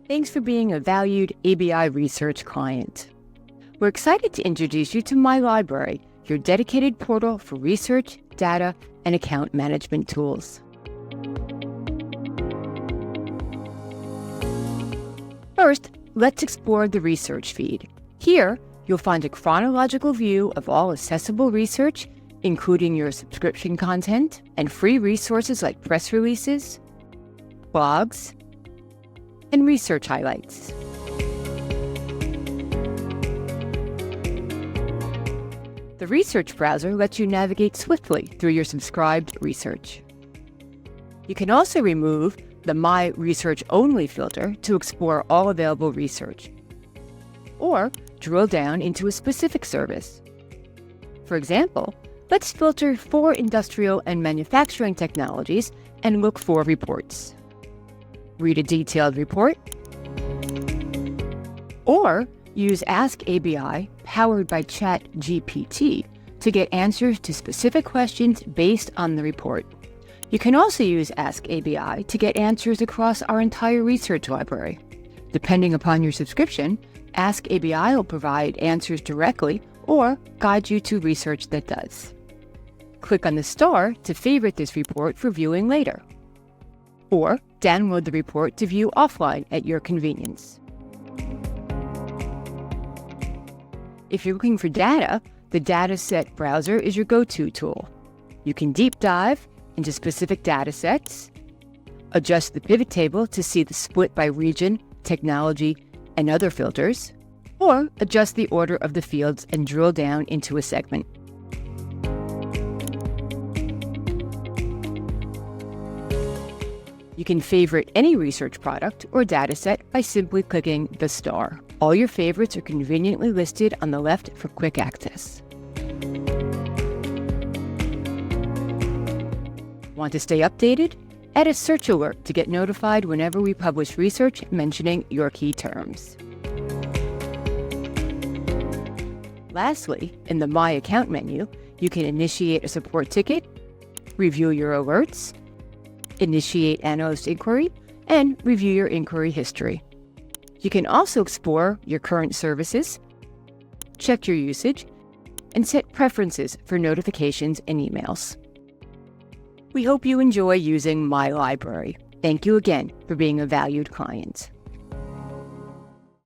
Thanks for being a valued ABI Research client. We're excited to introduce you to My Library, your dedicated portal for research, data, and account management tools. First, let's explore the research feed. Here, you'll find a chronological view of all accessible research, including your subscription content and free resources like press releases, blogs, and research highlights. The research browser lets you navigate swiftly through your subscribed research. You can also remove the My Research Only filter to explore all available research, or drill down into a specific service. For example, let's filter for industrial and manufacturing technologies and look for reports. Read a detailed report, or use Ask ABI, powered by ChatGPT, to get answers to specific questions based on the report. You can also use Ask ABI to get answers across our entire research library. Depending upon your subscription, Ask ABI will provide answers directly or guide you to research that does. Click on the star to favorite this report for viewing later, or download the report to view offline at your convenience. If you're looking for data, the Dataset browser is your go-to tool. You can deep dive into specific datasets, adjust the pivot table to see the split by region, technology, and other filters, or adjust the order of the fields and drill down into a segment. You can favorite any research product or dataset by simply clicking the star. All your favorites are conveniently listed on the left for quick access. Want to stay updated? Add a search alert to get notified whenever we publish research mentioning your key terms. Lastly, in the My Account menu, you can initiate a support ticket, review your alerts, initiate analyst inquiry, and review your inquiry history. You can also explore your current services, check your usage, and set preferences for notifications and emails. We hope you enjoy using My Library. Thank you again for being a valued client.